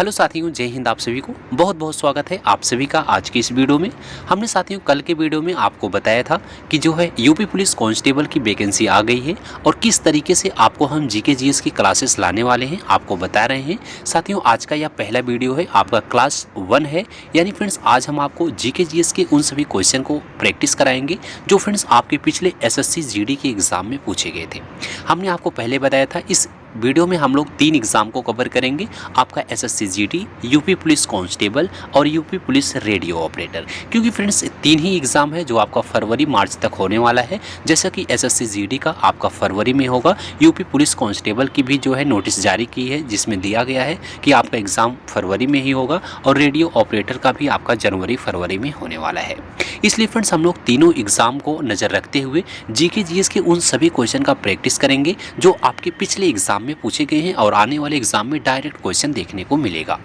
Hello साथियों, जय हिंद। आप सभी को बहुत बहुत स्वागत है आप सभी का आज की इस वीडियो में। हमने साथियों कल के वीडियो में आपको बताया था कि जो है यूपी पुलिस कांस्टेबल की वैकेंसी आ गई है और किस तरीके से आपको हम जीके जीएस की क्लासेस लाने वाले हैं आपको बता रहे हैं। साथियों आज का यह पहला वीडियो है, आपका क्लास 1 है। यानी फ्रेंड्स आज हम आपको जीके जीएस के उन सभी क्वेश्चन को प्रैक्टिस कराएंगे जो फ्रेंड्स आपके पिछले एसएससी जीडी के एग्जाम में पूछे गए थे। हमने आपको पहले बताया था इस वीडियो में हम लोग 3 एग्जाम को कवर करेंगे, आपका SSC GD, UP police constable और यूपी पुलिस रेडियो ऑपरेटर। क्योंकि फ्रेंड्स 3 ही एग्जाम है जो आपका फरवरी मार्च तक होने वाला है। जैसा कि एसएससी जीडी का आपका फरवरी में होगा, यूपी पुलिस कांस्टेबल की भी जो है नोटिस जारी की है जिसमें दिया गया है कि आपका एग्जाम फरवरी में ही होगा और रेडियो ऑपरेटर का भी आपका जनवरी फरवरी में होने वाला है। इसलिए फ्रेंड्स हम लोग तीनों एग्जाम को नज़र रखते हुए जीके जीएस के उन सभी क्वेश्चन का प्रैक्टिस करेंगे जो आपके पिछले एग्जाम में पूछे गए हैं और आने वाले एग्जाम में डायरेक्ट क्वेश्चन देखने को मिलेगा।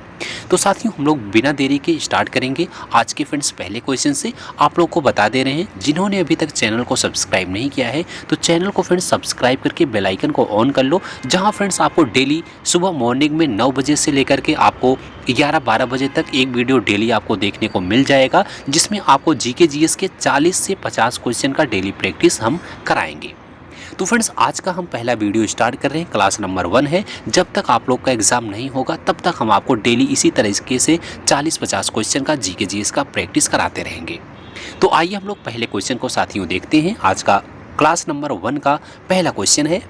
तो साथियों हम लोग बिना देरी के स्टार्ट करेंगे आज के फ्रेंड्स पहले क्वेश्चन से। आप लोग को बता दे रहे हैं जिन्होंने अभी तक चैनल को सब्सक्राइब नहीं किया है तो चैनल को फ्रेंड्स सब्सक्राइब करके बेल आइकन को ऑन कर लो, जहां फ्रेंड्स आपको डेली सुबह मॉर्निंग में 9 बजे से लेकर के आपको 11-12 बजे तक एक वीडियो डेली आपको देखने को मिल जाएगा, जिसमें आपको जीके जीएस के 40 से 50 क्वेश्चन का डेली प्रैक्टिस हम कराएंगे। तो फ्रेंड्स आज का हम पहला वीडियो स्टार्ट कर रहे हैं, क्लास नंबर 1 है। जब तक आप लोग का एग्जाम नहीं होगा तब तक हम आपको डेली इसी तरीके से 40-50 क्वेश्चन का जीके जीएस का प्रैक्टिस कराते रहेंगे। तो आइए हम लोग पहले क्वेश्चन को साथियों देखते हैं। आज का क्लास नंबर 1 का पहला क्वेश्चन है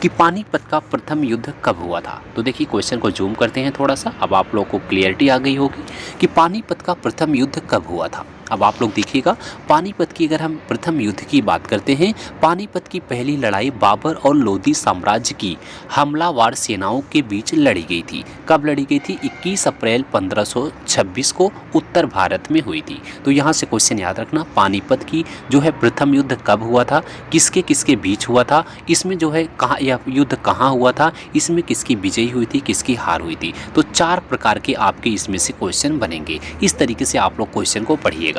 कि पानीपत का प्रथम युद्ध कब हुआ था। तो देखिए क्वेश्चन को जूम करते हैं थोड़ा सा, अब आप लोग को क्लियरिटी आ गई होगी कि पानीपत का प्रथम युद्ध कब हुआ था। अब आप लोग देखिएगा पानीपत की अगर हम प्रथम युद्ध की बात करते हैं, पानीपत की पहली लड़ाई बाबर और लोधी साम्राज्य की हमलावर सेनाओं के बीच लड़ी गई थी। कब लड़ी गई थी? 21 अप्रैल 1526 को उत्तर भारत में हुई थी। तो यहाँ से क्वेश्चन याद रखना, पानीपत की जो है प्रथम युद्ध कब हुआ था, किसके किसके बीच हुआ था, इसमें जो है कहाँ यह युद्ध कहाँ हुआ था, इसमें किसकी विजय हुई थी, किसकी हार हुई थी। तो 4 प्रकार के आपके इसमें से क्वेश्चन बनेंगे। इस तरीके से आप लोग क्वेश्चन को पढ़िएगा।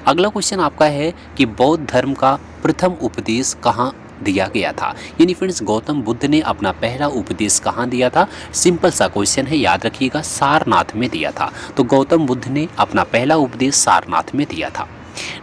अगला क्वेश्चन आपका है कि बौद्ध धर्म का प्रथम उपदेश कहाँ दिया गया था। यानी फ्रेंड्स गौतम बुद्ध ने अपना पहला उपदेश कहाँ दिया था? सिंपल सा क्वेश्चन है, याद रखिएगा सारनाथ में दिया था। तो गौतम बुद्ध ने अपना पहला उपदेश सारनाथ में दिया था।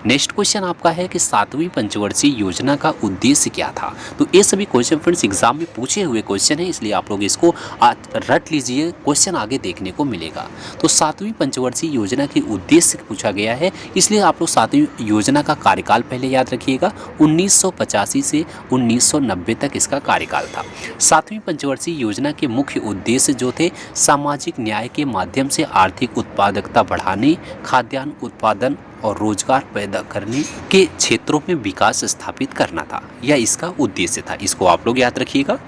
नेक्स्ट क्वेश्चन आपका है कि 7वीं पंचवर्षीय योजना का उद्देश्य क्या था। तो ये सभी क्वेश्चन फ्रेंड्स एग्जाम में पूछे हुए क्वेश्चन है, इसलिए आप लोग इसको रट लीजिए, क्वेश्चन आगे देखने को मिलेगा। तो 7वीं पंचवर्षीय योजना के उद्देश्य पूछा गया है, इसलिए आप लोग 7वीं योजना का कार्यकाल पहले याद रखिएगा। 1985 से 1990 तक इसका कार्यकाल था। 7वीं पंचवर्षीय योजना के मुख्य उद्देश्य जो थे, सामाजिक न्याय के माध्यम से आर्थिक उत्पादकता बढ़ाने, खाद्यान्न उत्पादन और रोजगार पैदा करने के क्षेत्रों में विकास स्थापित करना था, यह इसका उद्देश्य था। इसको आप लोग याद रखिएगा।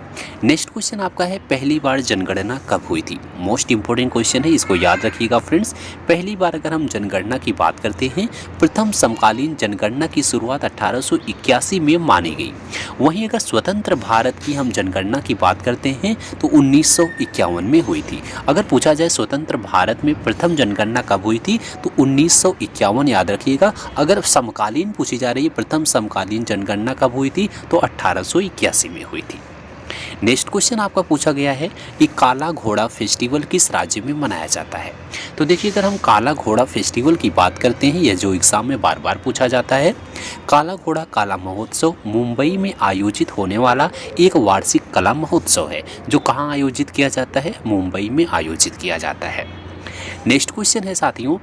नेक्स्ट क्वेश्चन आपका है पहली बार जनगणना कब हुई थी। मोस्ट इंपॉर्टेंट क्वेश्चन है, इसको याद रखिएगा फ्रेंड्स। पहली बार अगर हम जनगणना की बात करते हैं, प्रथम समकालीन जनगणना की शुरुआत 1881 में मानी गई। वहीं अगर स्वतंत्र भारत की हम जनगणना की बात करते हैं तो 1951 में हुई थी। अगर पूछा जाए स्वतंत्र भारत में प्रथम जनगणना कब हुई थी तो 1951 याद रखिएगा। अगर समकालीन पूछी जा रही है प्रथम समकालीन जनगणना कब हुई थी तो 1881 में हुई थी। नेक्स्ट क्वेश्चन आपका पूछा गया है कि काला घोड़ा फेस्टिवल किस राज्य में मनाया जाता है। तो देखिए अगर हम काला घोड़ा फेस्टिवल की बात करते हैं, यह जो एग्जाम में बार बार पूछा जाता है, काला घोड़ा काला महोत्सव मुंबई में आयोजित होने वाला एक वार्षिक कला महोत्सव है जो कहाँ आयोजित किया जाता है? मुंबई में आयोजित किया जाता है। नेक्स्ट क्वेश्चन है साथियों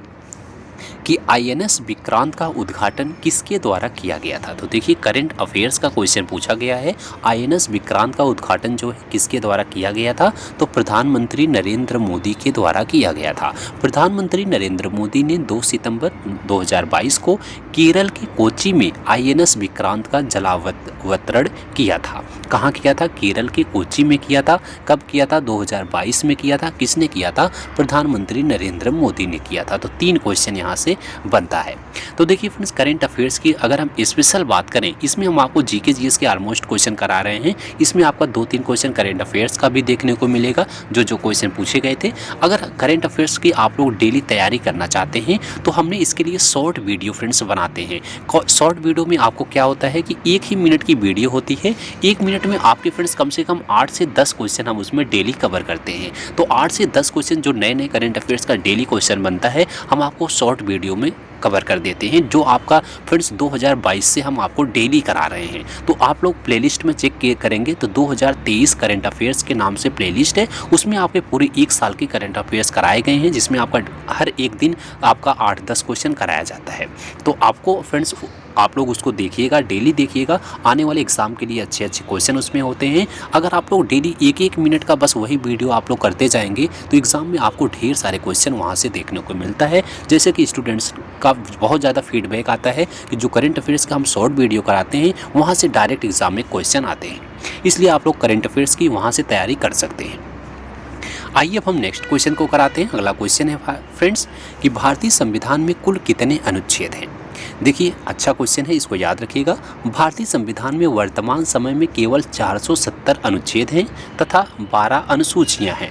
कि आईएनएस विक्रांत का उद्घाटन किसके द्वारा किया गया था। तो देखिए करंट अफेयर्स का क्वेश्चन पूछा गया है, आईएनएस विक्रांत का उद्घाटन जो है किसके द्वारा किया गया था तो प्रधानमंत्री नरेंद्र मोदी के द्वारा किया गया था। प्रधानमंत्री नरेंद्र मोदी ने 2 सितंबर 2022 को केरल के कोच्चि में आईएनएस विक्रांत का जलावतरण किया था। कहाँ किया था? केरल के कोच्चि में किया था। कब किया था? 2022 में किया था। किसने किया था? प्रधानमंत्री नरेंद्र मोदी ने किया था। तो 3 क्वेश्चन यहाँ यहाँ से बनता है। तो देखिए फ्रेंड्स, करंट अफेयर्स की अगर हम स्पेशल बात करें, इसमें हम आपको जीके जीएस के ऑलमोस्ट क्वेश्चन करा रहे हैं। इसमें आपका 2-3 क्वेश्चन करंट अफेयर्स का भी देखने को मिलेगा, जो क्वेश्चन पूछे गए थे। अगर करंट अफेयर्स की आप लोग डेली तैयारी करना चाहते हैं तो हमने इसके लिए शॉर्ट वीडियो फ्रेंड्स बनाते हैं। शॉर्ट वीडियो में आपको क्या होता है कि 1 ही मिनट की वीडियो होती है। 1 मिनट में आपके फ्रेंड्स कम से कम 8 से 10 क्वेश्चन हम उसमें डेली कवर करते हैं। तो 8 से 10 क्वेश्चन जो नए करंट अफेयर्स का डेली क्वेश्चन बनता है, हम आपको शॉर्ट वीडियो में कवर कर देते हैं, जो आपका फ्रेंड्स 2022 से हम आपको डेली करा रहे हैं। तो आप लोग प्लेलिस्ट में चेक करेंगे तो 2023 करंट अफेयर्स के नाम से प्लेलिस्ट है, उसमें आपके पूरे 1 साल के करंट अफेयर्स कराए गए हैं, जिसमें आपका हर एक दिन आपका 8-10 क्वेश्चन कराया जाता है। तो आपको फ्रेंड्स आप लोग उसको देखिएगा, डेली देखिएगा, आने वाले एग्जाम के लिए अच्छे क्वेश्चन उसमें होते हैं। अगर आप लोग डेली 1-1 मिनट का बस वही वीडियो आप लोग करते जाएंगे तो एग्ज़ाम में आपको ढेर सारे क्वेश्चन वहाँ से देखने को मिलता है। जैसे कि स्टूडेंट्स का बहुत ज़्यादा फीडबैक आता है कि जो करंट अफेयर्स का हम शॉर्ट वीडियो कराते हैं वहाँ से डायरेक्ट एग्जाम में क्वेश्चन आते हैं, इसलिए आप लोग करंट अफेयर्स की वहाँ से तैयारी कर सकते हैं। आइए अब हम नेक्स्ट क्वेश्चन को कराते हैं। अगला क्वेश्चन है फ्रेंड्स कि भारतीय संविधान में कुल कितने अनुच्छेद हैं। देखिए, अच्छा क्वेश्चन है, इसको याद रखिएगा। भारतीय संविधान में वर्तमान समय में केवल 470 अनुच्छेद हैं तथा 12 अनुसूचियां हैं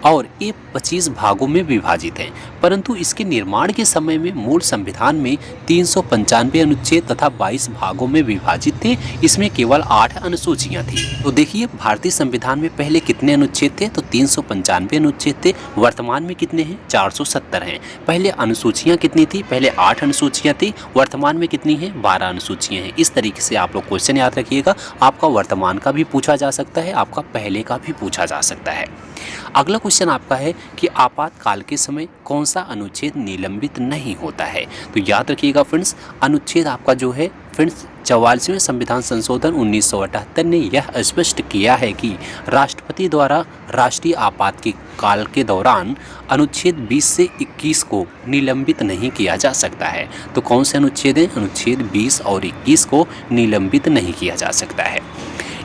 और ये 25 भागों में विभाजित हैं, परंतु इसके निर्माण के समय में मूल संविधान में 395 अनुच्छेद तथा 22 भागों में विभाजित थे। इसमें केवल 8 अनुसूचियां थी। तो देखिए, भारतीय संविधान में पहले कितने अनुच्छेद थे, तो 395 अनुच्छेद थे। वर्तमान में कितने हैं, 470 हैं। पहले अनुसूचियां कितनी थी, पहले 8 अनुसूचियां थी, वर्तमान में कितनी है, 12 अनुसूचियां हैं। इस तरीके से आप लोग क्वेश्चन याद रखिएगा। आपका वर्तमान का भी पूछा जा सकता है, आपका पहले का भी पूछा जा सकता है। अगला क्वेश्चन आपका है कि आपातकाल के समय कौन सा अनुच्छेद निलंबित नहीं होता है। तो याद रखिएगा फ्रेंड्स, अनुच्छेद आपका जो है फ्रेंड्स 44वें संविधान संशोधन 1978 ने यह स्पष्ट किया है कि राष्ट्रपति द्वारा राष्ट्रीय आपातकाल के दौरान अनुच्छेद 20 से 21 को निलंबित नहीं किया जा सकता है। तो कौन से अनुच्छेद हैं, अनुच्छेद 20 और 21 को निलंबित नहीं किया जा सकता है।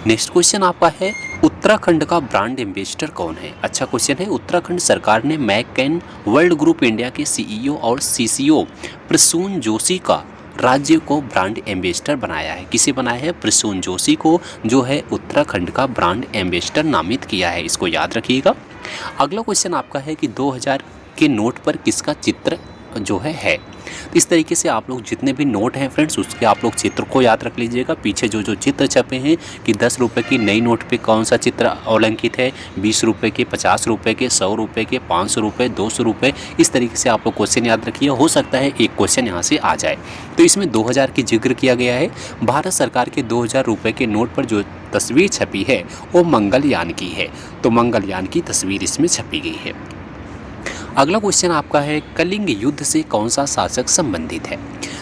नेक्स्ट क्वेश्चन आपका है उत्तराखंड का ब्रांड एम्बेसडर कौन है। अच्छा क्वेश्चन है। उत्तराखंड सरकार ने मैककेन वर्ल्ड ग्रुप इंडिया के सीईओ और सीसीओ प्रसून जोशी का राज्य को ब्रांड एम्बेसडर बनाया है। किसे बनाया है, प्रसून जोशी को जो है उत्तराखंड का ब्रांड एम्बेसडर नामित किया है, इसको याद रखिएगा। अगला क्वेश्चन आपका है कि 2000 के नोट पर किसका चित्र जो है। तो इस तरीके से आप लोग जितने भी नोट हैं फ्रेंड्स, उसके आप लोग चित्र को याद रख लीजिएगा। पीछे जो चित्र छपे हैं कि 10 रुपये की नई नोट पे कौन सा चित्र अवलंकित है, 20 रुपये के, 50 रुपये के, 100 रुपये के, 500 रुपये, 200 रुपये, इस तरीके से आप लोग क्वेश्चन याद रखिए। हो सकता है एक क्वेश्चन यहाँ से आ जाए। तो इसमें 2000 की जिक्र किया गया है। भारत सरकार के 2000 रुपये के नोट पर जो तस्वीर छपी है वो मंगलयान की है, तो मंगलयान की तस्वीर इसमें छपी गई है। अगला क्वेश्चन आपका है कलिंग युद्ध से कौन सा शासक संबंधित है।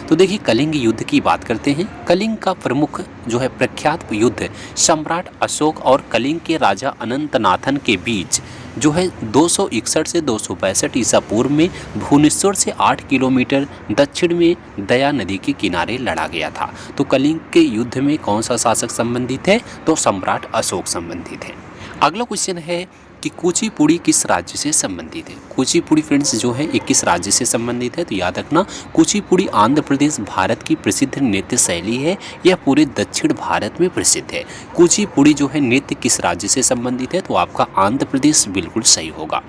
तो देखिए, कलिंग युद्ध की बात करते हैं। कलिंग का प्रमुख जो है प्रख्यात युद्ध सम्राट अशोक और कलिंग के राजा अनंतनाथन के बीच जो है 261 से 262 ईसा पूर्व में भुवनेश्वर से 8 किलोमीटर दक्षिण में दया नदी के किनारे लड़ा गया था। तो कलिंग के युद्ध में कौन सा शासक संबंधित है, तो सम्राट अशोक संबंधित है। अगला क्वेश्चन है कि कुचिपुड़ी किस राज्य से संबंधित है। कुचिपुड़ी फ्रेंड्स जो है ये किस राज्य से संबंधित है, तो याद रखना कुचिपुड़ी आंध्र प्रदेश भारत की प्रसिद्ध नृत्य शैली है। यह पूरे दक्षिण भारत में प्रसिद्ध है। कुचिपुड़ी जो है नृत्य किस राज्य से संबंधित है, तो आपका आंध्र प्रदेश बिल्कुल सही होगा।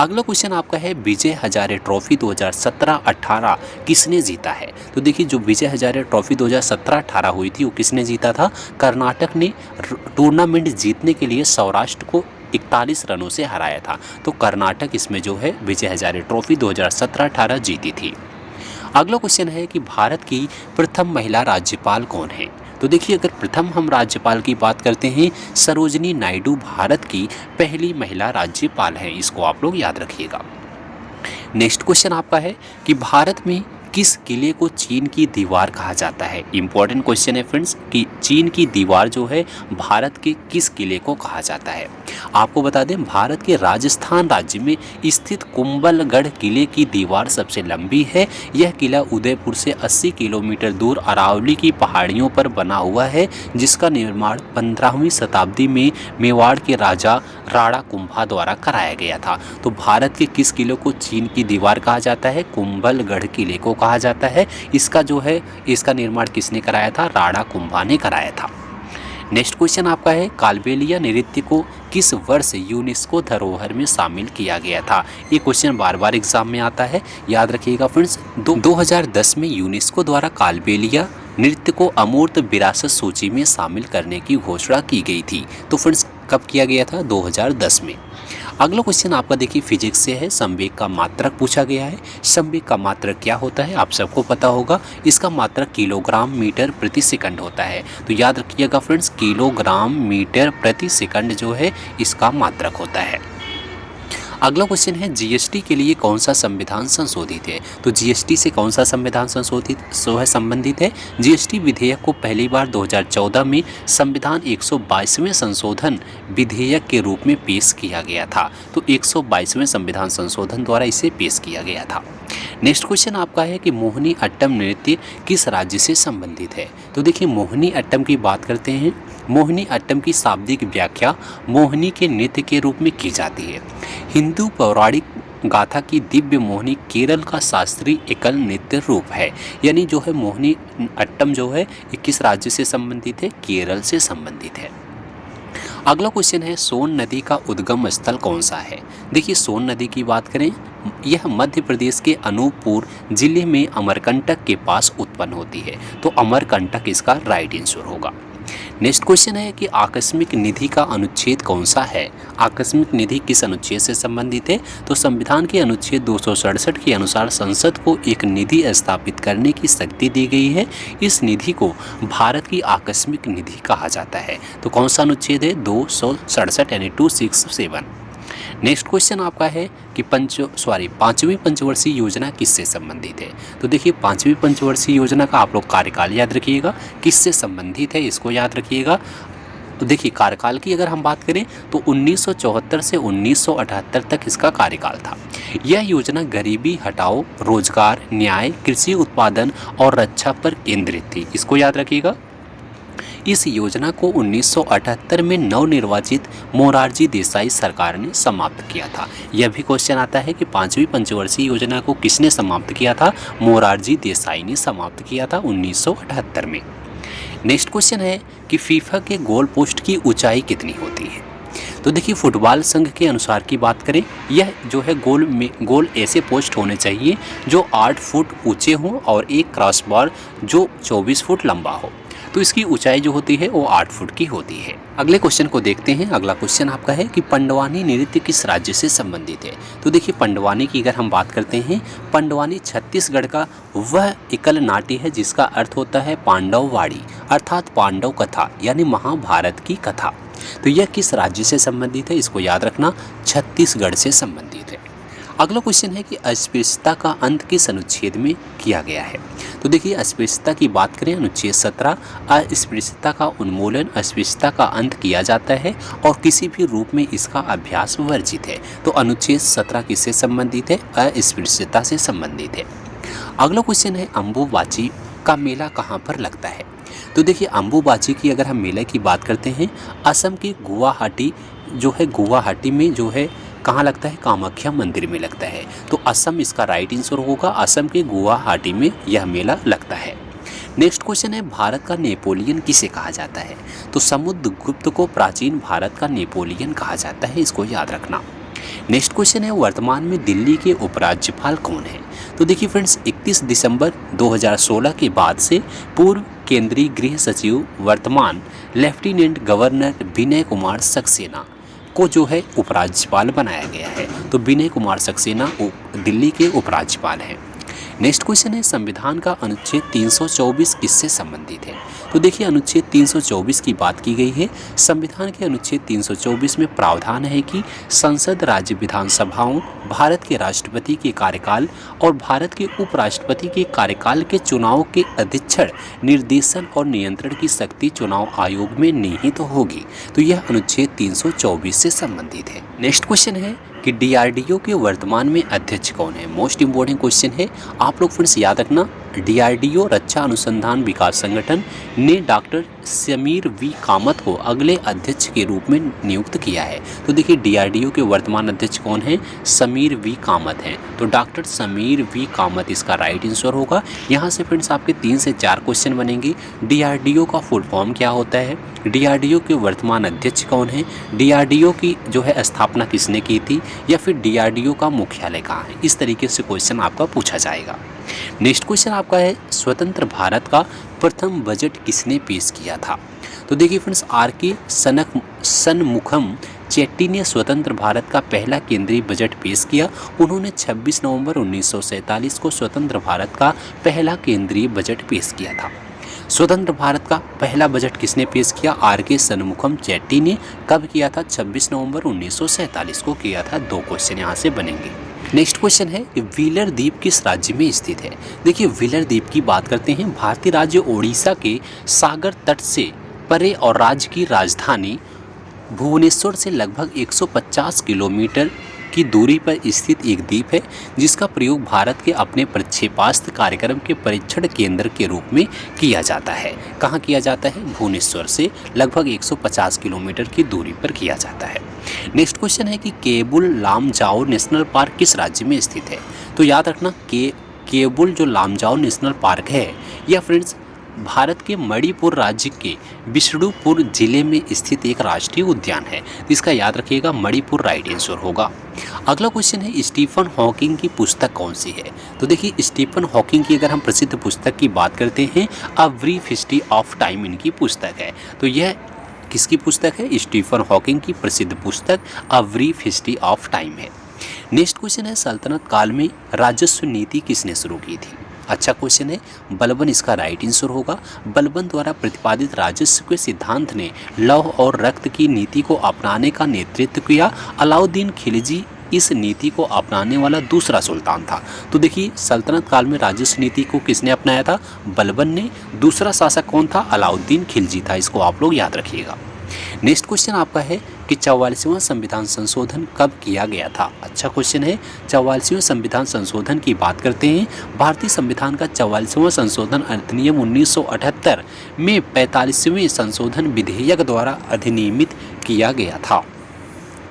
अगला क्वेश्चन आपका है विजय हजारे ट्रॉफी 2017-18 किसने जीता है। तो देखिए, जो विजय हजारे ट्रॉफी 2017-18 हुई थी वो किसने जीता था, कर्नाटक ने टूर्नामेंट जीतने के लिए सौराष्ट्र को 41 रनों से हराया था। तो कर्नाटक इसमें जो है विजय हजारे ट्रॉफी 2017-18 जीती थी। अगला क्वेश्चन है कि भारत की प्रथम महिला राज्यपाल कौन है। तो देखिए, अगर प्रथम हम राज्यपाल की बात करते हैं, सरोजिनी नायडू भारत की पहली महिला राज्यपाल हैं, इसको आप लोग याद रखिएगा। नेक्स्ट क्वेश्चन आपका है कि भारत में किस किले को चीन की दीवार कहा जाता है? इंपॉर्टेंट क्वेश्चन है फ्रेंड्स कि चीन की दीवार जो है भारत के किस किले को कहा जाता है? आपको बता दें भारत के राजस्थान राज्य में स्थित कुंभलगढ़ किले की दीवार सबसे लंबी है। यह किला उदयपुर से 80 किलोमीटर दूर अरावली की पहाड़ियों पर बना हुआ है, जिसका निर्माण 15वीं शताब्दी में मेवाड़ के राजा राणा कुंभा द्वारा कराया गया था। तो भारत के किस किले को चीन की दीवार कहा जाता है? कुंभलगढ़ किले को कहा जाता है। इसका निर्माण किसने कराया था? राणा कुंभा ने कराया था। नेक्स्ट क्वेश्चन आपका है कालबेलिया नृत्य को किस वर्ष यूनेस्को धरोहर में शामिल किया गया था? ये क्वेश्चन बार बार एग्जाम में आता है, याद रखिएगा फ्रेंड्स। 2010 में यूनेस्को द्वारा कालबेलिया नृत्य को अमूर्त विरासत सूची में शामिल करने की घोषणा की गई थी। तो फ्रेंड्स कब किया गया था? 2010 में। अगला क्वेश्चन आपका देखिए फिजिक्स से है, संवेग का मात्रक पूछा गया है। संवेग का मात्रक क्या होता है? आप सबको पता होगा, इसका मात्रक किलोग्राम मीटर प्रति सेकंड होता है। तो याद रखिएगा फ्रेंड्स, किलोग्राम मीटर प्रति सेकंड जो है इसका मात्रक होता है। अगला क्वेश्चन है जीएसटी के लिए कौन सा संविधान संशोधित है? तो जीएसटी से कौन सा संविधान संबंधित है? जीएसटी विधेयक को पहली बार 2014 में संविधान 122वें संशोधन विधेयक के रूप में पेश किया गया था। तो 122वें संविधान संशोधन द्वारा इसे पेश किया गया था। नेक्स्ट क्वेश्चन आपका है कि मोहिनी अट्टम नृत्य किस राज्य से संबंधित है? तो देखिए मोहिनी अट्टम की बात करते हैं। मोहिनी अट्टम की शाब्दिक व्याख्या मोहिनी के नृत्य के रूप में की जाती है। हिंदू पौराणिक गाथा की दिव्य मोहिनी केरल का शास्त्रीय एकल नृत्य रूप है। यानी जो है मोहिनी अट्टम जो है ये किस राज्य से संबंधित है? केरल से संबंधित है। अगला क्वेश्चन है सोन नदी का उद्गम स्थल कौन सा है? देखिए सोन नदी की बात करें, यह मध्य प्रदेश के अनूपपुर जिले में अमरकंटक के पास उत्पन्न होती है। तो अमरकंटक इसका राइट आंसर होगा। नेक्स्ट क्वेश्चन है कि आकस्मिक निधि का अनुच्छेद कौन सा है? आकस्मिक निधि किस अनुच्छेद से संबंधित है? तो संविधान के अनुच्छेद 267 के अनुसार संसद को एक निधि स्थापित करने की शक्ति दी गई है। इस निधि को भारत की आकस्मिक निधि कहा जाता है। तो कौन सा अनुच्छेद है? 267 यानी 267। नेक्स्ट क्वेश्चन आपका है कि पांचवी पंचवर्षीय योजना किससे संबंधित है? तो देखिए पांचवी पंचवर्षीय योजना का आप लोग कार्यकाल याद रखिएगा, किससे संबंधित है इसको याद रखिएगा। तो देखिए कार्यकाल की अगर हम बात करें तो 1974 से 1978 तक इसका कार्यकाल था। यह योजना गरीबी हटाओ, रोजगार, न्याय, कृषि उत्पादन और रक्षा पर केंद्रित थी। इसको याद रखिएगा। इस योजना को 1978 में नवनिर्वाचित मोरारजी देसाई सरकार ने समाप्त किया था। यह भी क्वेश्चन आता है कि पांचवी पंचवर्षीय योजना को किसने समाप्त किया था? मोरारजी देसाई ने समाप्त किया था 1978 में। नेक्स्ट क्वेश्चन है कि फीफा के गोल पोस्ट की ऊंचाई कितनी होती है? तो देखिए फुटबॉल संघ के अनुसार की बात करें, यह जो है गोल ऐसे पोस्ट होने चाहिए जो 8 फुट ऊंचे हों और एक क्रॉसबार जो 24 फुट लंबा हो। तो इसकी ऊंचाई जो होती है वो 8 फुट की होती है। अगले क्वेश्चन को देखते हैं। अगला क्वेश्चन आपका है कि पंडवानी नृत्य किस राज्य से संबंधित है? तो देखिए पंडवानी की अगर हम बात करते हैं, पंडवानी छत्तीसगढ़ का वह एकल नाट्य है जिसका अर्थ होता है पांडववाड़ी, अर्थात पांडव कथा यानी महाभारत की कथा। तो यह किस राज्य से संबंधित है? इसको याद रखना, छत्तीसगढ़ से संबंधित है। अगला क्वेश्चन है कि अस्पृश्यता का अंत किस अनुच्छेद में किया गया है? तो देखिए अस्पृश्यता की बात करें, अनुच्छेद 17 अस्पृश्यता का उन्मूलन, अस्पृश्यता का अंत किया जाता है और किसी भी रूप में इसका अभ्यास वर्जित है। तो अनुच्छेद 17 किससे संबंधित है? अस्पृश्यता से संबंधित है। अगला क्वेश्चन है अम्बुबाची का मेला कहाँ पर लगता है? तो देखिए अम्बुबाची की अगर हम मेले की बात करते हैं, असम के गुवाहाटी जो है, गुवाहाटी में जो है कहाँ लगता है? कामाख्या मंदिर में लगता है। तो असम इसका राइट आंसर होगा, असम के गुवाहाटी में यह मेला लगता है। नेक्स्ट क्वेश्चन है भारत का नेपोलियन किसे कहा जाता है? तो समुद्रगुप्त को प्राचीन भारत का नेपोलियन कहा जाता है, इसको याद रखना। नेक्स्ट क्वेश्चन है वर्तमान में दिल्ली के उपराज्यपाल कौन है? तो देखिए फ्रेंड्स 31 दिसंबर 2016 के बाद से पूर्व केंद्रीय गृह सचिव वर्तमान लेफ्टिनेंट गवर्नर विनय कुमार सक्सेना को जो है उपराज्यपाल बनाया गया है। तो विनय कुमार सक्सेना दिल्ली के उपराज्यपाल हैं। नेक्स्ट क्वेश्चन है संविधान का अनुच्छेद 324 किससे संबंधित है? तो देखिए अनुच्छेद 324 की बात की गई है। संविधान के अनुच्छेद 324 में प्रावधान है कि संसद, राज्य विधानसभाओं, भारत के राष्ट्रपति के कार्यकाल और भारत के उपराष्ट्रपति के कार्यकाल के चुनाव के अधीक्षण, निर्देशन और नियंत्रण की शक्ति चुनाव आयोग में निहित तो होगी। तो यह अनुच्छेद 324 से संबंधित है। नेक्स्ट क्वेश्चन है कि डीआरडीओ के वर्तमान में अध्यक्ष कौन है? मोस्ट इंपॉर्टेंट क्वेश्चन है, आप लोग फ्रेंड्स याद रखना। डीआरडीओ रक्षा अनुसंधान विकास संगठन ने डॉक्टर समीर वी कामत को अगले अध्यक्ष के रूप में नियुक्त किया है। तो देखिए डीआरडीओ के वर्तमान अध्यक्ष कौन है? समीर वी कामत हैं। तो डॉक्टर समीर वी कामत इसका राइट आंसर होगा। यहाँ से फ्रेंड्स आपके 3 से 4 क्वेश्चन बनेंगे। डीआरडीओ का फुल फॉर्म क्या होता है? डीआरडीओ के वर्तमान अध्यक्ष कौन है? डीआरडीओ की जो है स्थापना किसने की थी? या फिर डीआरडीओ का मुख्यालय कहाँ है? इस तरीके से क्वेश्चन आपका पूछा जाएगा। नेक्स्ट क्वेश्चन आपका है स्वतंत्र भारत का प्रथम बजट किसने पेश किया था? तो देखिए फ्रेंड्स आर.के. शनमुखम चेट्टी ने स्वतंत्र भारत का पहला केंद्रीय बजट पेश किया। उन्होंने 26 नवंबर 1947 को स्वतंत्र भारत का पहला केंद्रीय बजट पेश किया था। स्वतंत्र भारत का पहला बजट किसने पेश किया? आर.के. शनमुखम चेट्टी ने। कब किया था? 26 नवंबर 1947 को किया था। 2 क्वेश्चन यहाँ से बनेंगे। नेक्स्ट क्वेश्चन है व्हीलर द्वीप किस राज्य में स्थित है? देखिए व्हीलर द्वीप की बात करते हैं। भारतीय राज्य ओडिशा के सागर तट से परे और राज्य की राजधानी भुवनेश्वर से लगभग 150 किलोमीटर की दूरी पर स्थित एक द्वीप है, जिसका प्रयोग भारत के अपने प्रक्षेपास्त्र कार्यक्रम के परीक्षण केंद्र के रूप में किया जाता है। कहाँ किया जाता है? भुवनेश्वर से लगभग 150 किलोमीटर की दूरी पर किया जाता है। नेक्स्ट क्वेश्चन है कि केबुल लामजाओ नेशनल पार्क किस राज्य में स्थित है? तो याद रखना केबुल जो लामजाओ नेशनल पार्क है यह फ्रेंड्स भारत के मणिपुर राज्य के बिष्णुपुर जिले में स्थित एक राष्ट्रीय उद्यान है। इसका याद रखिएगा, मणिपुर राइट आंसर होगा। अगला क्वेश्चन है स्टीफन हॉकिंग की पुस्तक कौन सी है? तो देखिए स्टीफन हॉकिंग की अगर हम प्रसिद्ध पुस्तक की बात करते हैं a brief history of time इनकी पुस्तक है। तो यह किसकी पुस्तक है? स्टीफन हॉकिंग की प्रसिद्ध पुस्तक a brief history of time है। नेक्स्ट क्वेश्चन है सल्तनत काल में राजस्व नीति किसने शुरू की थी? अच्छा क्वेश्चन है, बलबन इसका राइट आंसर होगा। बलबन द्वारा प्रतिपादित राजस्व के सिद्धांत ने लौह और रक्त की नीति को अपनाने का नेतृत्व किया। अलाउद्दीन खिलजी इस नीति को अपनाने वाला दूसरा सुल्तान था। तो देखिए सल्तनत काल में राजस्व नीति को किसने अपनाया था? बलबन ने। दूसरा शासक कौन था? अलाउद्दीन खिलजी था। इसको आप लोग याद रखिएगा। नेक्स्ट क्वेश्चन आपका है कि 44वां संविधान संशोधन कब किया गया था? अच्छा क्वेश्चन है। 44वें संविधान संशोधन की बात करते हैं। भारतीय संविधान का 44वां संशोधन अधिनियम 1978 में 45वें संशोधन विधेयक द्वारा अधिनियमित किया गया था।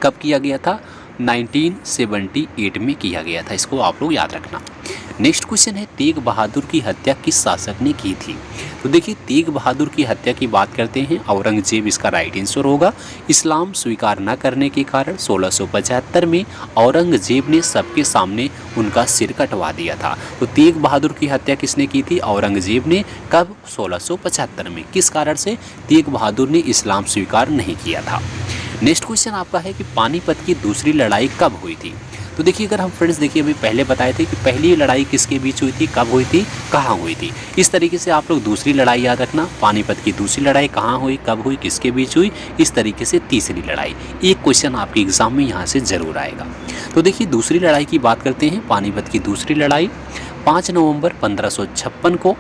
कब किया गया था? 1978 में किया गया था। इसको आप लोग याद रखना। नेक्स्ट क्वेश्चन है तेग बहादुर की हत्या किस शासक ने की थी? तो देखिए तेग बहादुर की हत्या की बात करते हैं औरंगजेब इसका राइट आंसर होगा। इस्लाम स्वीकार न करने के कारण 1675 में औरंगजेब ने सबके सामने उनका सिर कटवा दिया था। तो तेग बहादुर की हत्या किसने की थी? औरंगजेब ने। कब? 1675 में। किस कारण से? तेग बहादुर ने इस्लाम स्वीकार नहीं किया था। नेक्स्ट क्वेश्चन आपका है कि पानीपत की दूसरी लड़ाई कब हुई थी? तो देखिए अगर हम फ्रेंड्स देखिए अभी पहले बताए थे कि पहली लड़ाई किसके बीच हुई थी, कब हुई थी, कहाँ हुई थी। इस तरीके से आप लोग दूसरी लड़ाई याद रखना। पानीपत की दूसरी लड़ाई कहाँ हुई, कब हुई, किसके बीच हुई। इस तरीके से तीसरी लड़ाई। एक क्वेश्चन आपके एग्जाम में यहाँ से जरूर आएगा। तो देखिए दूसरी लड़ाई की बात करते हैं। पानीपत की दूसरी लड़ाई 5 नवंबर 1556 को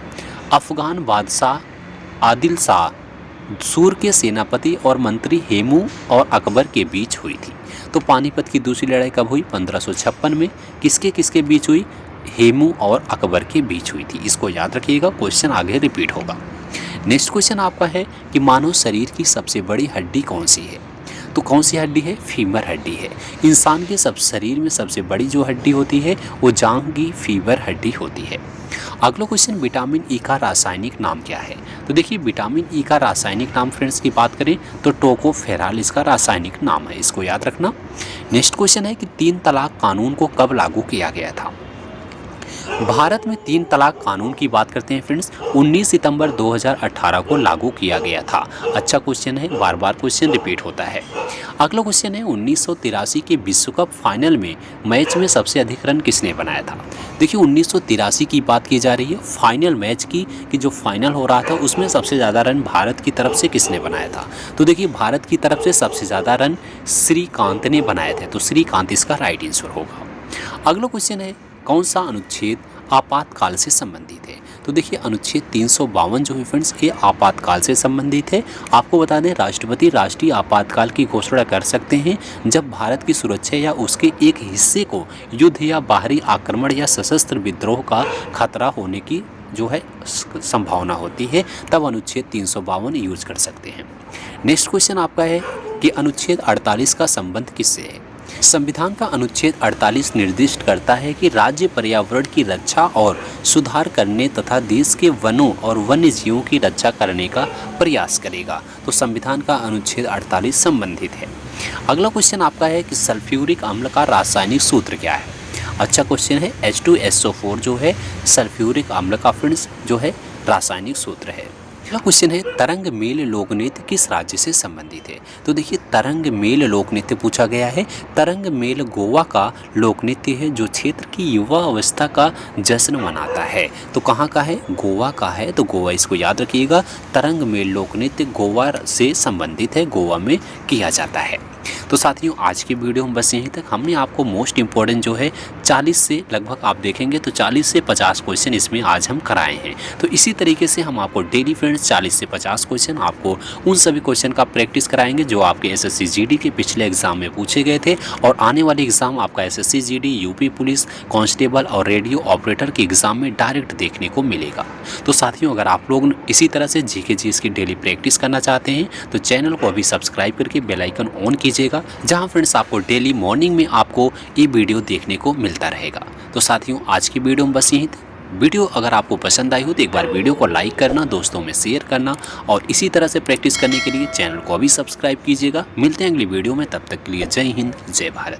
अफगान बादशाह आदिल शाह सूर के सेनापति और मंत्री हेमू और अकबर के बीच हुई थी। तो पानीपत की दूसरी लड़ाई कब हुई? 1556 में। किसके किसके बीच हुई? हेमू और अकबर के बीच हुई थी। इसको याद रखिएगा, क्वेश्चन आगे रिपीट होगा। नेक्स्ट क्वेश्चन आपका है कि मानव शरीर की सबसे बड़ी हड्डी कौन सी है? तो कौन सी हड्डी है? फीमर हड्डी है। इंसान के सब शरीर में सबसे बड़ी जो हड्डी होती है वो जांघ की फीवर हड्डी होती है। अगला क्वेश्चन विटामिन ई का रासायनिक नाम क्या है? तो देखिए विटामिन ई का रासायनिक नाम फ्रेंड्स की बात करें तो टोकोफेरॉल इसका रासायनिक नाम है। इसको याद रखना। नेक्स्ट क्वेश्चन है कि 3 तलाक कानून को कब लागू किया गया था? भारत में 3 तलाक कानून की बात करते हैं फ्रेंड्स, 19 सितंबर 2018 को लागू किया गया था। अच्छा क्वेश्चन है, बार बार क्वेश्चन रिपीट होता है। अगला क्वेश्चन है 1983 के विश्व कप फाइनल में मैच में सबसे अधिक रन किसने बनाया था। देखिए 1983 की बात की जा रही है, फाइनल मैच की कि जो फाइनल हो रहा था उसमें सबसे ज़्यादा रन भारत की तरफ से किसने बनाया था। तो देखिए भारत की तरफ से सबसे ज़्यादा रन श्रीकांत ने बनाए थे, तो श्रीकांत इसका राइट आंसर होगा। अगला क्वेश्चन है कौन सा अनुच्छेद आपातकाल से संबंधित है। तो देखिए अनुच्छेद 352 जो है फ्रेंड्स ये आपातकाल से संबंधित है। आपको बता दें राष्ट्रपति राष्ट्रीय आपातकाल की घोषणा कर सकते हैं जब भारत की सुरक्षा या उसके एक हिस्से को युद्ध या बाहरी आक्रमण या सशस्त्र विद्रोह का खतरा होने की जो है संभावना होती है, तब अनुच्छेद 352 यूज कर सकते हैं। नेक्स्ट क्वेश्चन आपका है कि अनुच्छेद 48 का संबंध किससे है। संविधान का अनुच्छेद 48 निर्दिष्ट करता है कि राज्य पर्यावरण की रक्षा और सुधार करने तथा देश के वनों और वन्य जीवों की रक्षा करने का प्रयास करेगा। तो संविधान का अनुच्छेद 48 संबंधित है। अगला क्वेश्चन आपका है कि सल्फ्यूरिक अम्ल का रासायनिक सूत्र क्या है। अच्छा क्वेश्चन है, H2SO4 जो है सल्फ्यूरिक अम्ल का फ्रेंड्स जो है रासायनिक सूत्र है। अगला क्वेश्चन है तरंग मेल लोक नृत्य किस राज्य से संबंधित है। तो देखिए तरंग मेल लोक नृत्य पूछा गया है। तरंग मेल गोवा का लोक नृत्य है जो क्षेत्र की युवा अवस्था का जश्न मनाता है। तो कहाँ का है, गोवा का है, तो गोवा इसको याद रखिएगा। तरंग मेल लोक नृत्य गोवा से संबंधित है, गोवा में किया जाता है। तो साथियों आज की वीडियो में बस यहीं तक। हमने आपको मोस्ट इम्पॉर्टेंट जो है 40 से लगभग आप देखेंगे तो 40 से 50 क्वेश्चन इसमें आज हम कराए हैं। तो इसी तरीके से हम आपको डेली फ्रेंड्स 40 से 50 क्वेश्चन आपको उन सभी क्वेश्चन का प्रैक्टिस कराएंगे जो आपके SSC GD के पिछले एग्जाम में पूछे गए थे और आने वाले एग्जाम आपका SSC GD UP police constable और रेडियो ऑपरेटर के एग्जाम में डायरेक्ट देखने को मिलेगा। तो साथियों अगर आप लोग इसी तरह से GK GS की डेली प्रैक्टिस करना चाहते हैं तो चैनल को अभी सब्सक्राइब करके बेल आइकन ऑन कीजिएगा, जहां फ्रेंड्स आपको डेली मॉर्निंग में आपको ये वीडियो देखने को मिलता रहेगा। तो साथियों आज की वीडियो में बस यहीं तक। वीडियो अगर आपको पसंद आई हो तो एक बार वीडियो को लाइक करना, दोस्तों में शेयर करना और इसी तरह से प्रैक्टिस करने के लिए चैनल को अभी सब्सक्राइब कीजिएगा। मिलते हैं अगली वीडियो में, तब तक के लिए जय हिंद जय भारत।